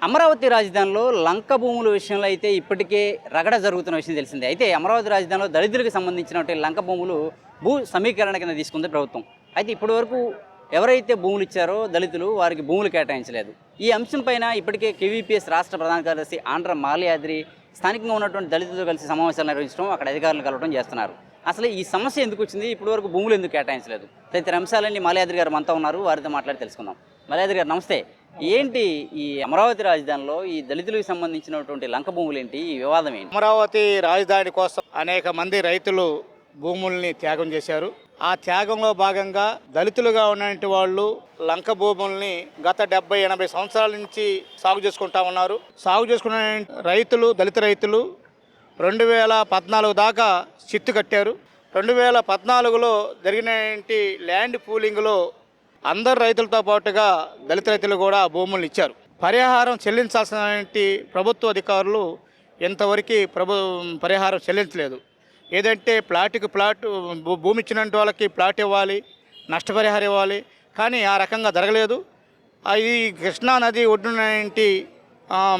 అమరావతి రాజధానిలో లంక భూముల విషయంలో అయితే ఇప్పటికే రగడ జరుగుతున్న విషయం తెలిసిందే. అయితే అమరావతి రాజధానిలో దళితులకు సంబంధించినటువంటి లంక భూములు భూ సమీకరణ కింద తీసుకుంది ప్రభుత్వం. అయితే ఇప్పటివరకు ఎవరైతే భూములు ఇచ్చారో దళితులు వారికి భూములు కేటాయించలేదు. ఈ అంశం పైన ఇప్పటికే కేవీపీఎస్ రాష్ట్ర ప్రధాన కార్యదర్శి ఆంధ్ర మాల్యాద్రి స్థానికంగా ఉన్నటువంటి దళితులతో కలిసి సమావేశాలు నిర్వహించడం, అక్కడ అధికారులను కలవడం చేస్తున్నారు. అసలు ఈ సమస్య ఎందుకు వచ్చింది, ఇప్పటివరకు భూములు ఎందుకు కేటాయించలేదు, తదితర అంశాలన్నీ మాల్యాద్రి గారు మనతో ఉన్నారు, వారితో మాట్లాడి తెలుసుకుందాం. మాల్యాద్రి గారు నమస్తే. ఏంటి ఈ అమరావతి రాజధానిలో ఈ దళితులకు సంబంధించినటువంటి లంక భూములు ఏంటి, ఈ వివాదం ఏంటి? అమరావతి రాజధాని కోసం అనేక మంది రైతులు భూముల్ని త్యాగం చేశారు. ఆ త్యాగంలో భాగంగా దళితులుగా ఉన్నటువంటి వాళ్ళు లంక భూముల్ని గత 70-80 సంవత్సరాల నుంచి సాగు చేసుకుంటా ఉన్నారు. సాగు చేసుకున్న రైతులు, దళిత రైతులు 2014 దాకా చిత్తు కట్టారు. 2014లో జరిగిన ల్యాండ్ పూలింగ్లో అందరు రైతులతో పాటుగా దళిత రైతులు కూడా భూములను ఇచ్చారు. పరిహారం చెల్లించాల్సిన ప్రభుత్వ అధికారులు ఇంతవరకు పరిహారం చెల్లించలేదు. ఏదంటే ప్లాట్కి ప్లాట్ భూమి ఇచ్చినట్టు వాళ్ళకి ప్లాట్ ఇవ్వాలి, నష్టపరిహారం ఇవ్వాలి, కానీ ఆ రకంగా జరగలేదు. ఈ కృష్ణా నది ఒడ్డున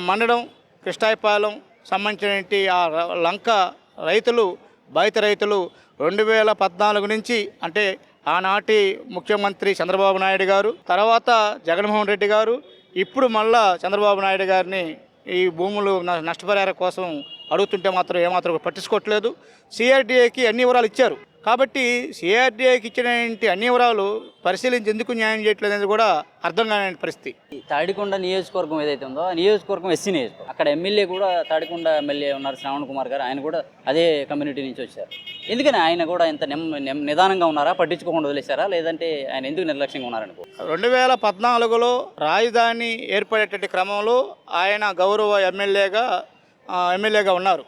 మండడం కృష్ణాయపాలెం సంబంధించిన ఆ లంక రైతులు, బాధిత రైతులు 2014 నుంచి, అంటే ఆనాటి ముఖ్యమంత్రి చంద్రబాబు నాయుడు గారు, తర్వాత జగన్మోహన్ రెడ్డి గారు, ఇప్పుడు మళ్ళా చంద్రబాబు నాయుడు గారిని ఈ భూములు నష్టపరిహారం కోసం అడుగుతుంటే మాత్రం ఏమాత్రం పట్టించుకోవట్లేదు. సిఆర్డీఏకి అన్ని వివరాలు ఇచ్చారు. కాబట్టి సిఆర్డీఏకి ఇచ్చిన అన్ని వివరాలు పరిశీలించి ఎందుకు న్యాయం చేయట్లేదు అనేది కూడా అర్థం కాని పరిస్థితి. తాడికొండ నియోజకవర్గం ఏదైతే ఉందో ఆ నియోజకవర్గం ఎస్సీ నియోజకవర్గం. అక్కడ ఎమ్మెల్యే కూడా తాడికొండ ఎమ్మెల్యే ఉన్నారు, శ్రావణ్ కుమార్ గారు. ఆయన కూడా అదే కమ్యూనిటీ నుంచి వచ్చారు. ఎందుకని ఆయన కూడా ఇంత నిదానంగా ఉన్నారా, పట్టించుకోకుండా వదిలేశారా, లేదంటే ఆయన ఎందుకు నిర్లక్ష్యంగా ఉన్నారనుకో? 2014లో రాజధాని ఏర్పడేటువంటి క్రమంలో ఆయన గౌరవ ఎమ్మెల్యేగా ఉన్నారు,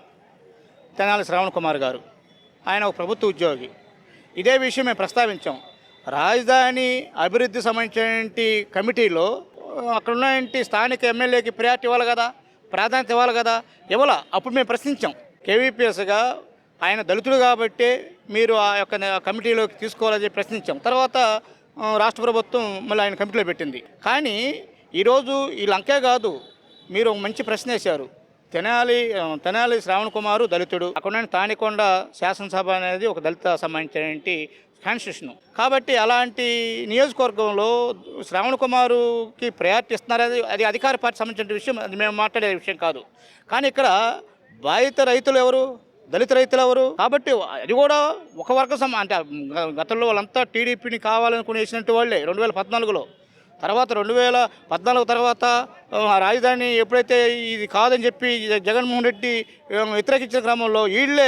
తెనాలి శ్రావణ్ కుమార్ గారు. ఆయన ఒక ప్రభుత్వ ఉద్యోగి. ఇదే విషయం మేము ప్రస్తావించాం. రాజధాని అభివృద్ధి సంబంధించిన కమిటీలో అక్కడ ఉన్న స్థానిక ఎమ్మెల్యేకి ప్రియారిటీ ఇవ్వాలి కదా, ప్రాధాన్యత ఇవ్వాలి కదా, ఇవ్వాల. అప్పుడు మేము ప్రశ్నించాం. కేవీపీఎస్గా ఆయన దళితుడు కాబట్టి మీరు ఆ యొక్క కమిటీలోకి తీసుకోవాలని చెప్పి ప్రశ్నించాం. తర్వాత రాష్ట్ర ప్రభుత్వం మళ్ళీ ఆయన కమిటీలో పెట్టింది. కానీ ఈరోజు ఈ లంకే కాదు, మీరు ఒక మంచి ప్రశ్న వేశారు. తెనాలి శ్రావణ్ కుమారు దళితుడు. అక్కడ తాడికొండ శాసనసభ అనేది ఒక దళిత సంబంధించిన కాన్స్టిట్యూషన్. కాబట్టి అలాంటి నియోజకవర్గంలో శ్రావణ్ కుమారుకి ప్రయారిటీ ఇస్తున్నారు. అది అధికార పార్టీ సంబంధించిన విషయం, అది మేము మాట్లాడే విషయం కాదు. కానీ ఇక్కడ బాధిత రైతులు ఎవరు, దళిత రైతులు ఎవరు? కాబట్టి అది కూడా ఒక వర్గం అంటే గతంలో వాళ్ళంతా టీడీపీని కావాలనుకుని వేసినట్టు వాళ్ళే 2014లో. తర్వాత 2014 తర్వాత రాజధాని ఎప్పుడైతే ఇది కాదని చెప్పి జగన్మోహన్ రెడ్డి వ్యతిరేకించిన క్రమంలో వీళ్ళే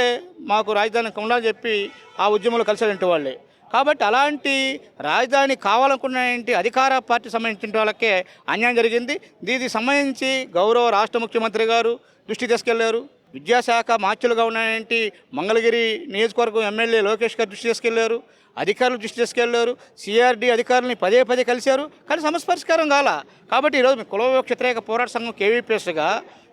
మాకు రాజధాని ఉండాలని చెప్పి ఆ ఉద్యమంలో కలిసేటువంటి వాళ్ళే. కాబట్టి అలాంటి రాజధాని కావాలనుకున్న అధికార పార్టీ సంబంధించిన వాళ్ళకే అన్యాయం జరిగింది. దీనికి సంబంధించి గౌరవ రాష్ట్ర ముఖ్యమంత్రి గారు దృష్టి తీసుకెళ్లారు. విద్యాశాఖ మార్చులుగా ఉన్న మంగళగిరి నియోజకవర్గం ఎమ్మెల్యే లోకేష్ గారు దృష్టి తీసుకెళ్లారు. అధికారులు దృష్టి తీసుకెళ్లారు. సిఆర్డీ అధికారులని పదే కలిశారు, కానీ సమస్య పరిష్కారం కాల. కాబట్టి ఈరోజు మేము కుల వ్యతిరేక పోరాట సంఘం కేవీపీఎస్గా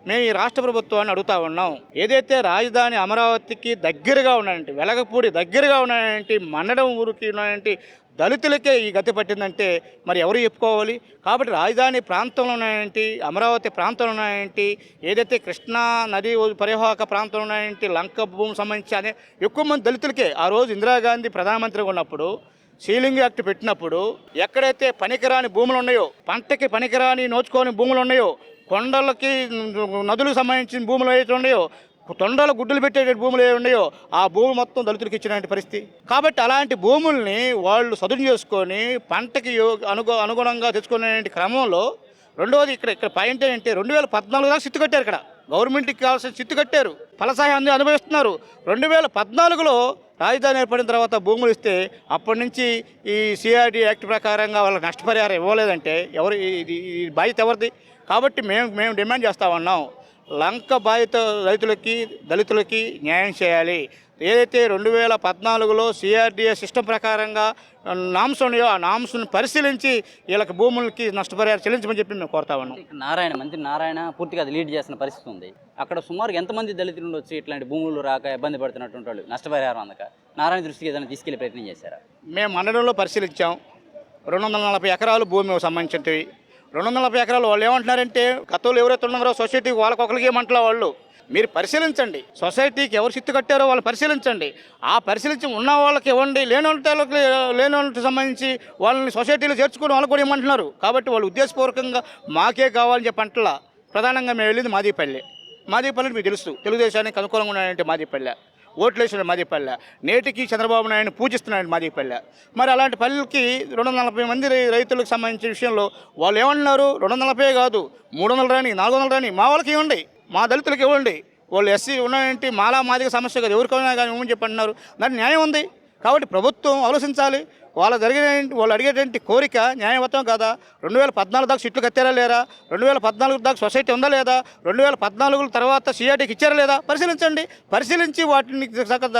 మేము ఈ రాష్ట్ర ప్రభుత్వాన్ని అడుగుతా ఉన్నాం. ఏదైతే రాజధాని అమరావతికి దగ్గరగా ఉన్నటువంటి, వెలగపూడి దగ్గరగా ఉన్నటువంటి మండడం ఊరికి ఉన్నటువంటి దళితులకే ఈ గతి పట్టిందంటే మరి ఎవరు చెప్పుకోవాలి? కాబట్టి రాజధాని ప్రాంతంలో ఉన్నటువంటి, అమరావతి ప్రాంతంలో ఉన్నటువంటి, ఏదైతే కృష్ణా నది పరివాహక ప్రాంతంలో ఉన్నటువంటి లంక భూమి సంబంధించి అనే ఎక్కువ మంది దళితులకే ఆ రోజు ఇందిరాగాంధీ ప్రధానమంత్రిగా ఉన్నప్పుడు సీలింగ్ యాక్ట్ పెట్టినప్పుడు ఎక్కడైతే పనికిరాని భూములు ఉన్నాయో, పంటకి పనికిరాని నోచుకోని భూములు ఉన్నాయో, కొండలకి నదులకు సంబంధించిన భూములు ఏవైతే ఉన్నాయో, తొండల గుడ్డలు పెట్టే భూములు ఏ ఉన్నాయో ఆ భూములు మొత్తం దళితులకు ఇచ్చిన పరిస్థితి. కాబట్టి అలాంటి భూముల్ని వాళ్ళు సదును చేసుకొని పంటకి అనుగుణంగా తెచ్చుకునే క్రమంలో రెండవది ఇక్కడ పాయింట్ ఏంటంటే 2014 దాకా చిత్తు కట్టారు. ఇక్కడ గవర్నమెంట్కి కావాల్సిన చిత్తు కట్టారు, ఫలసాయం అనుభవిస్తున్నారు. 2014లో రాజధాని ఏర్పడిన తర్వాత భూములు ఇస్తే అప్పటి నుంచి ఈ సిఆర్డీ యాక్ట్ ప్రకారంగా వాళ్ళకి నష్టపరిహారం ఇవ్వలేదంటే ఎవరు ఈ బాధ్యత ఎవరిది? కాబట్టి మేము డిమాండ్ చేస్తా ఉన్నాం, లంక బాధిత రైతులకి, దళితులకి న్యాయం చేయాలి. ఏదైతే 2014లో సిఆర్డీఏ సిస్టమ్ ప్రకారంగా నామ్స్ ఉన్నాయో ఆ నామ్స్ని పరిశీలించి వీళ్ళకి భూములకి నష్టపరిహారం చెల్లించమని చెప్పి మేము కోరుతా ఉన్నాం. మంత్రి నారాయణ పూర్తిగా అది లీడ్ చేసిన పరిస్థితి ఉంది. అక్కడ సుమారు ఎంతమంది దళితులు ఉండొచ్చు ఇట్లాంటి భూములు రాక ఇబ్బంది పడుతున్నటువంటి వాళ్ళు, నష్టపరిహారం అందక నారాయణ దృష్టికి ఏదైనా తీసుకెళ్లే ప్రయత్నం చేశారా? మేము మండలంలో పరిశీలించాం. 240 ఎకరాలు భూమి సంబంధించినవి. 240 ఎకరాలు వాళ్ళు ఏమంటున్నారంటే గతంలో ఎవరైతే ఉన్నారో సొసైటీకి వాళ్ళకొకరికి ఏమంటారు వాళ్ళు. మీరు పరిశీలించండి, సొసైటీకి ఎవరు చిత్తు కట్టారో వాళ్ళు పరిశీలించండి. ఆ పరిశీలించి ఉన్న వాళ్ళకి ఇవ్వండి, లేని వాళ్ళకి సంబంధించి వాళ్ళని సొసైటీలో చేర్చుకుని వాళ్ళు కూడా ఇవ్వమంటున్నారు. కాబట్టి వాళ్ళు ఉద్దేశపూర్వకంగా మాకే కావాలని చెప్పి అంటలా. ప్రధానంగా మేము వెళ్ళింది మాదీపల్లి. మాదీపల్లి మీకు తెలుసు, తెలుగుదేశానికి అనుకూలంగా ఉన్నాయంటే మాదీపల్లి, ఓట్లు వేసిన మాదీపల్లె, నేటికి చంద్రబాబు నాయుడు పూజిస్తున్నాడు మాదీపల్లె. మరి అలాంటి పల్లెలకి 240 మంది రైతులకు సంబంధించిన విషయంలో వాళ్ళు ఏమంటున్నారు, 240 కాదు 300 రాని 400 రాని మా వాళ్ళకి ఇవ్వండి, మా దళితులకు ఇవ్వండి. వాళ్ళు ఎస్సీ ఉన్నాయంటే మాదిగ సమస్య కదా, ఎవరికైనా కానీ ఇవ్వమని చెప్పి అంటున్నారు. దానికి న్యాయం ఉంది. కాబట్టి ప్రభుత్వం ఆలోచించాలి. వాళ్ళు అడిగేటువంటి కోరిక న్యాయబద్ధం కాదా? 2014 దాకా సీట్లు కట్టారా లేరా? 2014 దాకా సొసైటీ ఉందా లేదా? 2014 తర్వాత సిఆర్టీకి ఇచ్చారా లేదా? పరిశీలించండి. పరిశీలించి వాటిని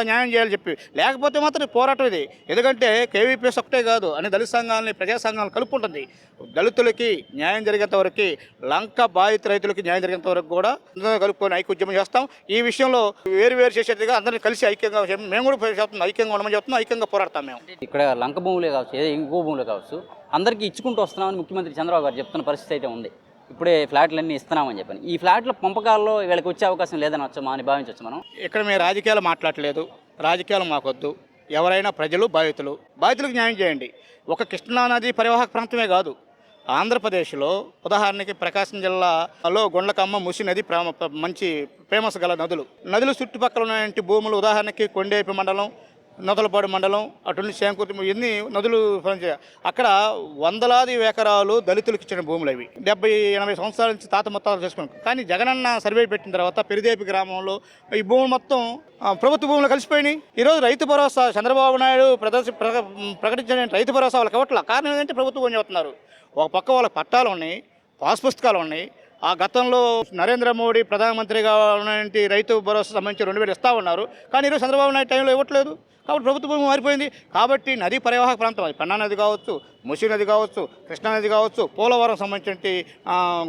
న్యాయం చేయాలని చెప్పి, లేకపోతే మాత్రం పోరాటం ఇది. ఎందుకంటే కేవీపీఎస్ ఒకటే కాదు, అన్ని దళిత సంఘాలని ప్రజా సంఘాలను కలుపుకుంటుంది. దళితులకి న్యాయం జరిగేంత వరకు, లంక బాధిత రైతులకి న్యాయం జరిగేంత వరకు కూడా కలుపుకొని ఐక్యోద్యమం చేస్తాం. ఈ విషయంలో వేరు చేసేట్టుగా అందరినీ కలిసి ఐక్యంగా మేము కూడా చెప్తున్నాం, ఐక్యంగా ఉండమని చెప్తున్నాం, ఐక్యంగా పోరాడతాం. మేము ఇక్కడ లంక భూములే కావచ్చు, ఏదో ఇంకో భూములే కావచ్చు, అందరికీ ఇచ్చుకుంటూ వస్తున్నామని ముఖ్యమంత్రి చంద్రబాబు గారు చెప్తున్న పరిస్థితి అయితే ఉంది. ఇప్పుడే ఫ్లాట్లన్నీ ఇస్తున్నామని చెప్పని, ఈ ఫ్లాట్ల పంపకాల్లో వీళ్ళకి వచ్చే అవకాశం లేదని అని భావించవచ్చు మనం. ఇక్కడ మేము రాజకీయాలు మాట్లాడలేదు, రాజకీయాలు మాకొద్దు. ఎవరైనా ప్రజలు బాధితులకు న్యాయం చేయండి. ఒక కృష్ణానది పరివాహక ప్రాంతమే కాదు, ఆంధ్రప్రదేశ్లో ఉదాహరణకి ప్రకాశం జిల్లాలో గుండ్లకమ్మ, మూసీ నది మంచి ఫేమస్ గల నదులు చుట్టుపక్కల ఉన్నటువంటి భూములు, ఉదాహరణకి కొండేపి మండలం, నూతలపాడు మండలం, అటు శంకుర్తి, ఎన్ని నదులు అక్కడ వందలాది ఎకరాలు దళితులకు ఇచ్చిన భూములు అవి. 70-80 సంవత్సరాల నుంచి తాత మొత్తాలు చేసుకున్నాం. కానీ జగనన్న సర్వే పెట్టిన తర్వాత పెరిదేపి గ్రామంలో ఈ భూములు మొత్తం ప్రభుత్వ భూములు కలిసిపోయినాయి. ఈరోజు రైతు భరోసా చంద్రబాబు నాయుడు ప్రకటించిన రైతు భరోసా వాళ్ళకి ఇవ్వట్ల. కారణం ఏంటంటే ప్రభుత్వం భూమి చెప్తున్నారు. ఒక పక్క వాళ్ళకి పట్టాలు ఉన్నాయి, పాస్ పుస్తకాలు ఉన్నాయి. ఆ గతంలో నరేంద్ర మోడీ ప్రధానమంత్రిగా ఉన్నటువంటి రైతు భరోసా సంబంధించి 2000 ఇస్తా ఉన్నారు. కానీ ఈరోజు చంద్రబాబు నాయుడు టైంలో ఇవ్వట్లేదు. కాబట్టి ప్రభుత్వ భూమి మారిపోయింది. కాబట్టి నదీ పరివాహక ప్రాంతం, అది పెన్నా నది కావచ్చు, మూసీ నది కావచ్చు, కృష్ణా నది కావచ్చు, పోలవరం సంబంధించి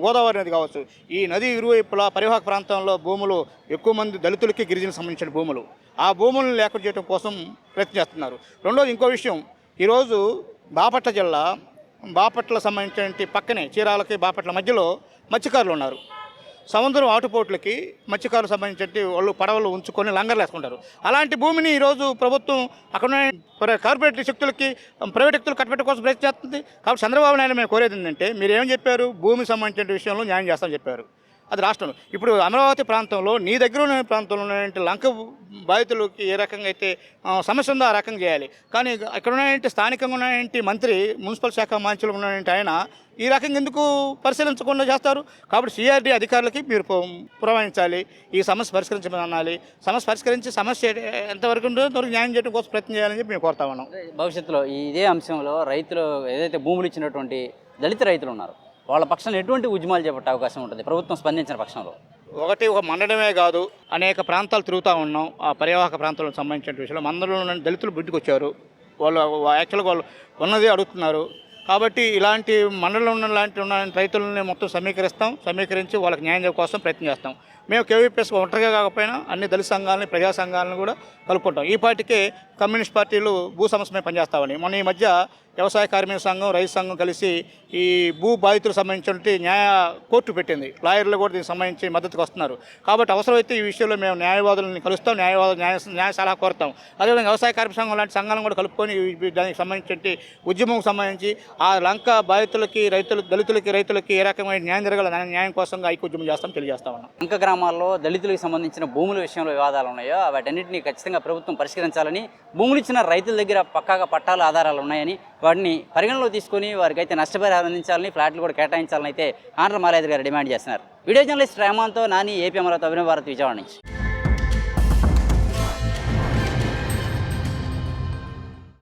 గోదావరి నది కావచ్చు, ఈ నది ఇరువైపులా పరివాహక ప్రాంతంలో భూములు ఎక్కువ మంది దళితులకి, గిరిజనులకు సంబంధించిన భూములు, ఆ భూములను లేకుండా చేయడం కోసం ప్రయత్నం చేస్తున్నారు. రెండోది ఇంకో విషయం, ఈరోజు బాపట్ల జిల్లా, బాపట్ల సంబంధించిన పక్కనే చీరాలకి బాపట్ల మధ్యలో మత్స్యకారులు ఉన్నారు. సముద్రం ఆటుపోట్లకి మత్స్యకారులు సంబంధించి వాళ్ళు పడవలు ఉంచుకొని లంగర్లు వేసుకుంటారు. అలాంటి భూమిని ఈరోజు ప్రభుత్వం అక్కడ కార్పొరేట్ శక్తులకి, ప్రైవేట్ వ్యక్తులు కట్టబెట్టే కోసం ప్రయత్నం చేస్తుంది. కాబట్టి చంద్రబాబు నాయుడు మేము కోరేది ఏంటంటే, మీరు ఏం చెప్పారు, భూమి సంబంధించిన విషయంలో న్యాయం చేస్తామని చెప్పారు. అది రాష్ట్రంలో. ఇప్పుడు అమరావతి ప్రాంతంలో, నీ దగ్గర ఉన్న ప్రాంతంలో ఉన్నటువంటి లంక బాధితులకి ఏ రకంగా అయితే సమస్య ఉందో ఆ రకంగా చేయాలి. కానీ ఇక్కడ ఉన్నటువంటి స్థానికంగా ఉన్నటువంటి మంత్రి, మున్సిపల్ శాఖ మంత్రులు ఉన్నటువంటి ఆయన ఈ రకంగా ఎందుకు పరిశీలించకుండా చేస్తారు? కాబట్టి సిఆర్డీ అధికారులకి మీరు పురమాయించాలి, ఈ సమస్య పరిష్కరించమని అనాలి. సమస్య పరిష్కరించి సమస్య ఎంతవరకు ఉందో అంతవరకు న్యాయం చేయడం కోసం ప్రయత్నం చేయాలని చెప్పి మేము కోరుతా ఉన్నాం. భవిష్యత్తులో ఇదే అంశంలో రైతులు ఏదైతే భూములు ఇచ్చినటువంటి దళిత రైతులు ఉన్నారు, వాళ్ళ పక్షాన్ని ఎటువంటి ఉద్యమాలు చేపట్టే అవకాశం ఉంటుంది ప్రభుత్వం స్పందించిన పక్షంలో? ఒక మండలమే కాదు, అనేక ప్రాంతాలు తిరుగుతూ ఉన్నాం. ఆ పరివాహక ప్రాంతాలకు సంబంధించిన విషయంలో మండలంలో దళితులు బిడ్డకు వచ్చారు. వాళ్ళు యాక్చువల్గా వాళ్ళు ఉన్నది అడుగుతున్నారు. కాబట్టి ఇలాంటి మండలంలో ఉన్న రైతులని మొత్తం సమీకరించి వాళ్ళకి న్యాయం కోసం ప్రయత్నం చేస్తాం. మేము కేవీపీఎస్ ఒంటరిగా కాకపోయినా అన్ని దళిత సంఘాలని, ప్రజా సంఘాలను కూడా కలుపుకుంటాం. ఈ పార్టీకే కమ్యూనిస్ట్ పార్టీలు భూ సమస్య పనిచేస్తామని మొన్న ఈ మధ్య వ్యవసాయ కార్మిక సంఘం, రైతు సంఘం కలిసి ఈ భూ బాధితులకు సంబంధించిన న్యాయ కోర్టు పెట్టింది. లాయర్లు కూడా దీనికి సంబంధించి మద్దతుకు వస్తున్నారు. కాబట్టి అవసరమైతే ఈ విషయంలో మేము న్యాయవాదులను కలుస్తాం, న్యాయ సలహా కోరుతాం. అదేవిధంగా వ్యవసాయ కార్మిక సంఘం లాంటి సంఘాలను కూడా కలుపుకొని దానికి సంబంధించి ఉద్యమం సంబంధించి ఆ లంక బాధితులకి, రైతులకి ఏ రకమైన న్యాయం జరగాలి, న్యాయం కోసం ఐక్యోద్యమం తెలియజేస్తా ఉన్నాం. లంక గ్రామాల్లో దళితులకు సంబంధించిన భూముల విషయంలో వివాదాలు ఉన్నాయో వాటన్నింటినీ ఖచ్చితంగా ప్రభుత్వం పరిష్కరించాలని, భూములు ఇచ్చిన రైతుల దగ్గర పక్కాగా పట్టాల ఆధారాలు ఉన్నాయని వాటిని పరిగణలో తీసుకొని వారికైతే నష్టపరిహారం అందించాలని, ఫ్లాట్లు కూడా కేటాయించాలని అయితే ఆంధ్ర మాలయాద్రి గారు డిమాండ్ చేస్తున్నారు. వీడియో జర్నలిస్ట్ రెహమాన్తో నాని, ఏపీ అమరావతి, అభినవ్ భారత్, విజయవాడ నుంచి.